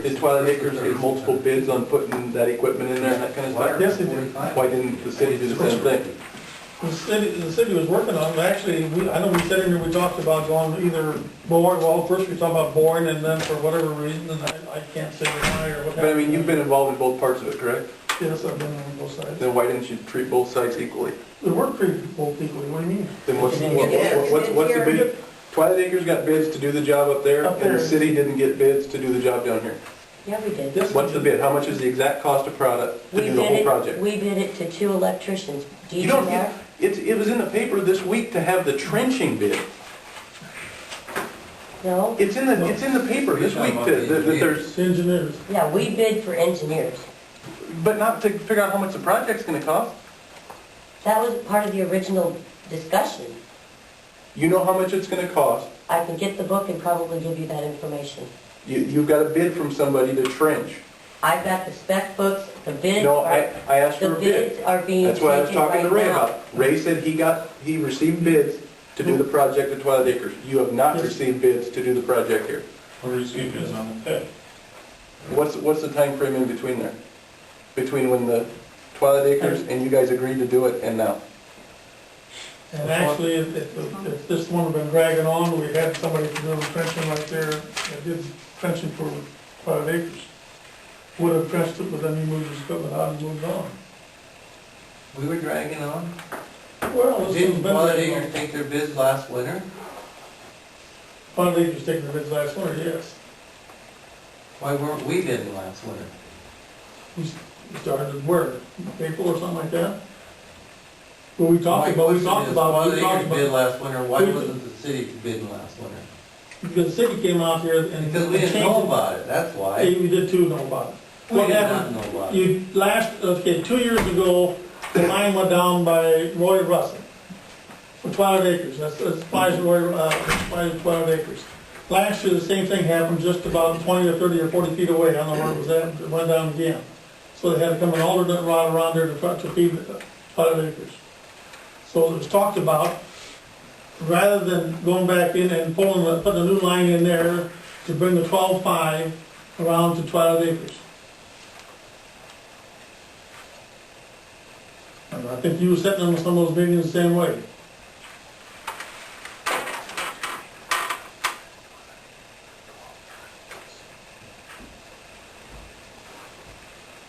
Did Twilight Acres get multiple bids on putting that equipment in there and that kind of stuff? Yes, it did. Why didn't the city do the same thing? The city was working on it. Actually, I know we said in here, we talked about going either boring, well, first we talked about boring, and then for whatever reason, and I can't say why or what. But I mean, you've been involved in both parts of it, correct? Yes, I've been on both sides. Then why didn't you treat both sides equally? They were treated both equally, what do you mean? Then what's the bid? Twilight Acres got bids to do the job up there, and the city didn't get bids to do the job down here. Yeah, we did. Yes. What's the bid? How much is the exact cost of product to do the whole project? We bid it to 2 electricians. Do you You know don't that? get, it was in the paper this week to have the trenching bid. No? It's in the paper this week that there's, Engineers. Yeah, we bid for engineers. but not to figure out how much the project's gonna cost. That was part of the original discussion. You know how much it's gonna cost. I can get the book and probably give you that information. You've got a bid from somebody to trench. I've got the spec books, the bids No, are, I asked for the a bid. bids are being That's what I was taken talking to right Ray now. about. Ray said he received bids to do the project at Twilight Acres. You have not Yes. received bids to do the project here. Or receive bids on the pit. What's the time frame in between there? Between when the Twilight Acres and you guys agreed to do it and now? And actually, if this one had been dragging on, we had somebody doing trenching right there, that did trenching for 5 acres. Would have trenched it, but then he moved his equipment out and moved on. We were dragging on. Well, this has Didn't been. Twilight Acres take their bids last winter? 5 acres taking the bids last winter, yes. Why weren't we bidding last winter? We started where, April or something like that? Well, we talked about, Twilight Acres bid last winter, why wasn't the city bidding last winter? because the city came out here and. Because we didn't know about it, that's Hey, why. we did too know about it. We What did not happened, know about it. you, 2 years ago, the line went down by Roy Russell for 12 acres, that's applies to Roy, applies to 12 acres. Last year, the same thing happened just about 20 or 30 or 40 feet away, I don't know where it was at, it went down again. So they had to come an alternate route around there to feed 5 acres. So it was talked about, rather than going back in and putting a new line in there to bring the 12.5 around to 12 acres. And I think you were sitting on some of those meetings the same way.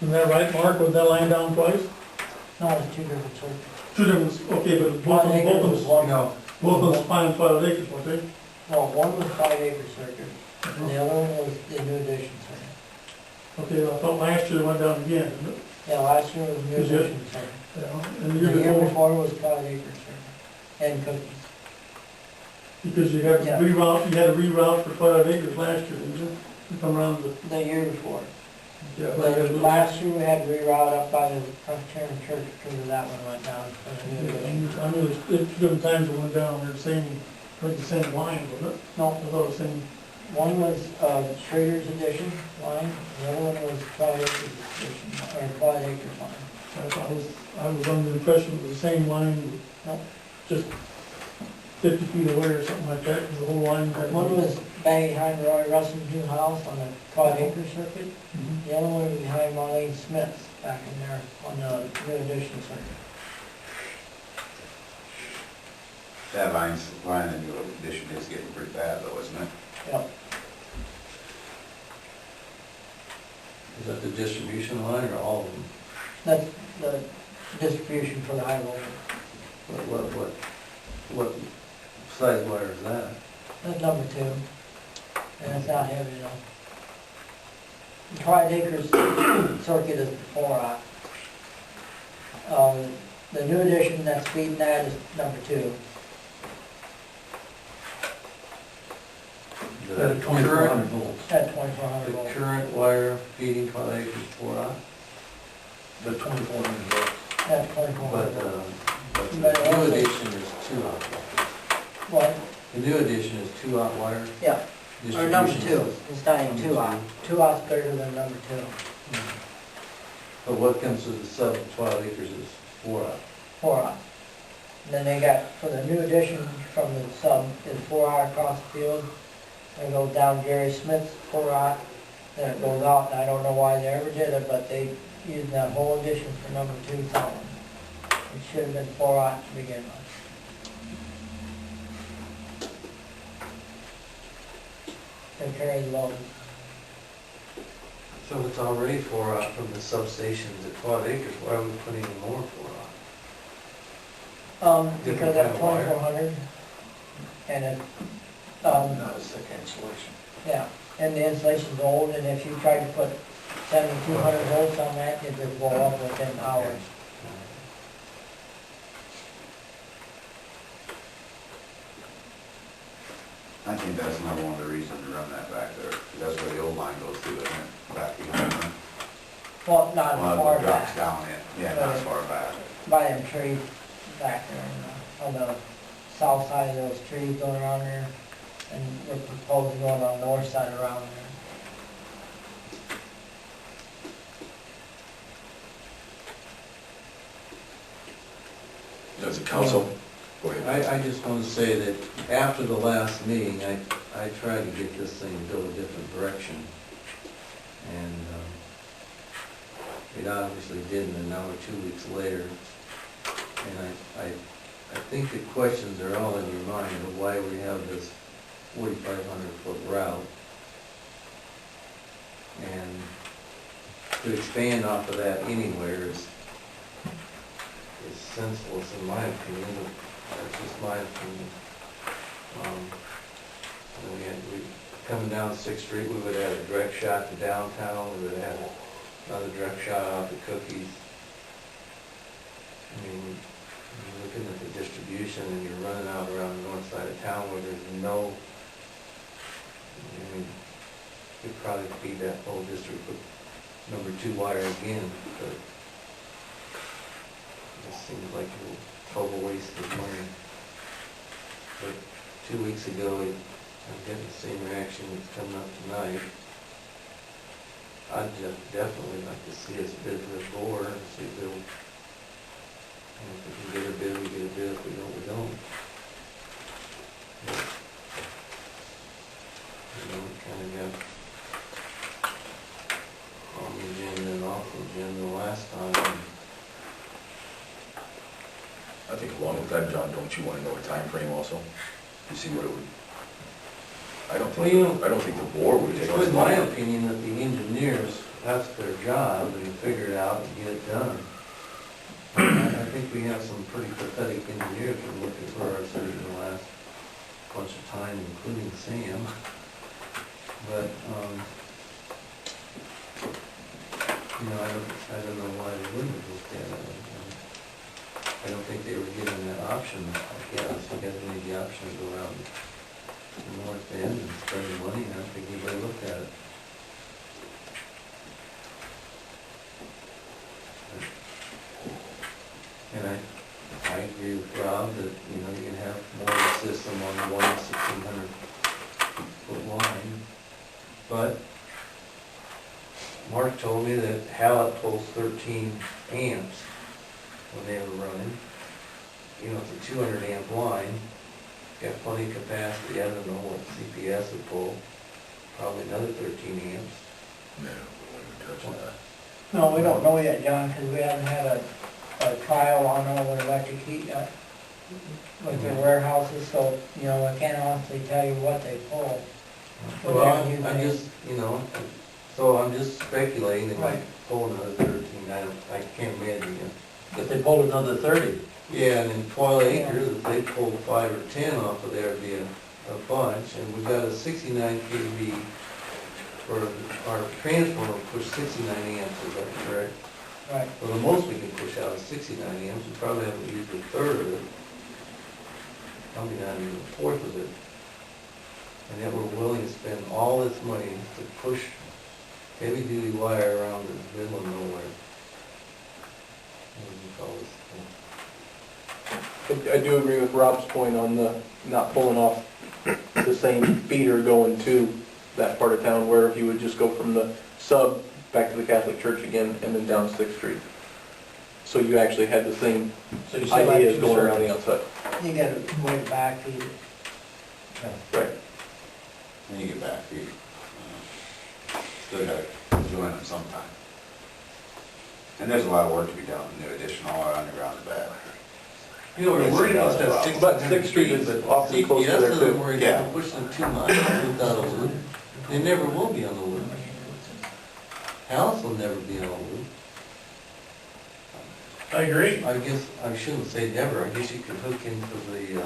Isn't that right, Mark, with that line down twice? No, it's 2 different circuits. 2 different, okay, but both of them, No, both of them fine 12 acres, weren't they? no, one was 5 acre circuit, and the other one was the new addition circuit. Okay, I thought last year it went down again, didn't it? Yeah, last year was new Is it? addition circuit. Yeah, and the The year year before, before was 5 acre circuit, and cookies. because you had to Yeah. reroute for 12 acres last year, didn't you? To come around the, The year before. yeah. But last year we had to reroute up by the Presbyterian church because that one went down for the new addition. I knew there's 2 different times it went down, they're the same, like the same line, wasn't it? No, I thought it was the same, one was Schrader's addition line, the other one was 12 acre addition, or 12 acre line. I was under the impression it was the same line, No. just 50 feet away or something like that, because the whole line. had- One was behind Roy Russell's new house on the 12 acre circuit. Mhm. The other one was behind Marlene Smith's back in there on the new addition circuit. That line in your addition is getting pretty bad though, isn't it? Yep. Is that the distribution line or all of them? That's the distribution for the high voltage. What size wire is that? That's number 2. And it's not heavy enough. The 12 acres circuit is the 4 The new addition that's feeding that is number 2. The 2400 volts. At 2400 The volts. current wire feeding Twilight Acres 4 The 2400 volts. At but 2400 volts. the new addition is 2 What? The new addition is 2 wire. Yeah. Or number Distribution 2. It's not even 2 aught. 2 aught's bigger than number 2. But what comes to the sub 12 acres is 4 4 aught. And then they got, for the new addition from the sub, is 4 aught across the field. Then goes down Gary Smith's 4 aught, then it goes out, and I don't know why they ever did it, but they used that whole addition for number 2 column. It should have been 4-aught to begin with. To carry the load. So it's already 4-aught from the substations at 12 acres, why are we putting in more 4-aught? Because that's 2400, and it, Not a thick insulation. yeah, and the insulation's old, and if you tried to put 7200 volts on that, it would blow up within hours. I think that's another one of the reasons to run that back there. 'Cause that's where the old line goes through, isn't it? Back behind them. Well, not Well, far it drops back, down in, yeah, not as far back. by them trees back there, on the south side of those trees going around there, and we're proposing going on the north side around there. As a council, go ahead. I just want to say that after the last meeting, I tried to get this thing to go a different direction. And it obviously didn't, and now we're 2 weeks later. And I think the questions are all in your mind of why we have this 4,500-foot route. And to expand off of that anywhere is senseless in my opinion. That's just my opinion. We coming down 6th Street, we would have a direct shot to downtown, we would have another direct shot out to Cookies. I mean, you're looking at the distribution and you're running out around the north side of town where there's no, I mean, you'd probably feed that whole district with number 2 wire again, but it seems like a total waste of money. But 2 weeks ago, I'm getting the same reaction that's coming up tonight. I'd just definitely like to see us bid for a bore and see if they'll, if we can get a bid, we get a bid, if we don't, we don't. But, we kind of got on the agenda and off the agenda last time. I think along with that, John, don't you want to know a time frame also? To see what it would, I don't think the board would take It's us in my long. opinion that the engineers, that's their job, and figure it out and get it done. I think we have some pretty pathetic engineers who are looking for our city in the last bunch of time, including Sam. But, I don't know why they wouldn't have looked at it. I don't think they were given that option, I guess, because they made the option to go around the north end and spend the money, and I don't think anybody looked at it. And I agree with Rob that, you can have more of a system on the 1,600-foot line, but Mark told me that Hallett pulls 13 amps when they were running. It's a 200 amp line, got plenty of capacity. I don't know what CPS would pull, probably another 13 amps. No, we wouldn't touch that. No, we don't know yet, John, because we haven't had a trial on our electric heat yet with their warehouses, so, I can't honestly tell you what they pull. Well, I'm just, so I'm just speculating, they might pull another 13, I can't imagine it. If they pulled another 30. Yeah, and in 12 acres, if they pulled 5 or 10 off of there, it'd be a bunch, and we've got a 69 kV for our transformer, push 69 amps, is that correct? Right. Well, the most we can push out is 69 amps, we probably haven't used a third of it, probably not even a fourth of it. And yet we're willing to spend all this money to push heavy-duty wire around the middle of nowhere. What do you call this thing? I do agree with Rob's point on the not pulling off the same feeder going to that part of town where he would just go from the sub back to the Catholic Church again and then down 6th Street. So you actually had the same So you still ideas have going two around the outside. You gotta way back, Right. Then you get back feet. Still gotta join them sometime. And there's a lot of work to be done, new addition all underground and back. You know, we're worried about that 600 But Sixth Street is feet, but awfully close to CPS there doesn't too. worry Yeah. about pushing them too much without a loop. They never will be on the loop. House will never be on a loop. I agree. I guess, I shouldn't say never, I guess you could hook into the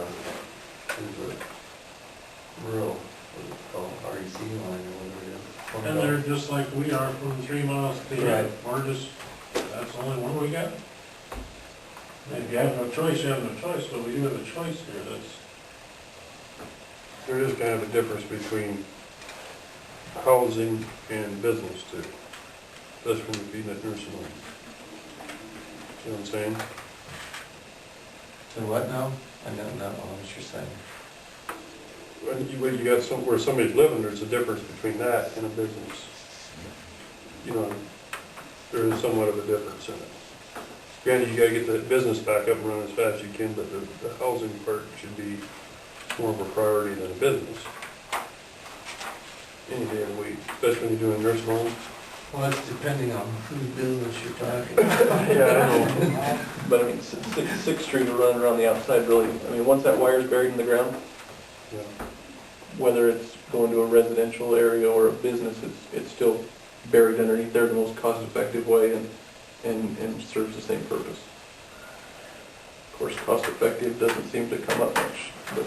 rural, what is it called, REC line or whatever it is. And they're just like we are from 3 miles to the Right. end. We're just, that's the only one we got. If you have no choice, you have no choice, but we do have a choice here, that's. There is kind of a difference between housing and business too. That's when you're feeding a nursing home. See what I'm saying? So what now? I don't know what you're saying. When you got where somebody's living, there's a difference between that and a business. You know, there is somewhat of a difference in it. Granted, you gotta get the business back up and running as fast as you can, but the housing part should be more of a priority than a business. Any day of the week, especially when you're doing nursing homes. Well, it's depending on whose business you're talking about. Yeah, I know. But I mean, Sixth Street will run around the outside really, I mean, once that wire's buried in the ground, Yeah. whether it's going to a residential area or a business, it's still buried underneath there the most cost-effective way and serves the same purpose. Of course, cost-effective doesn't seem to come up much, but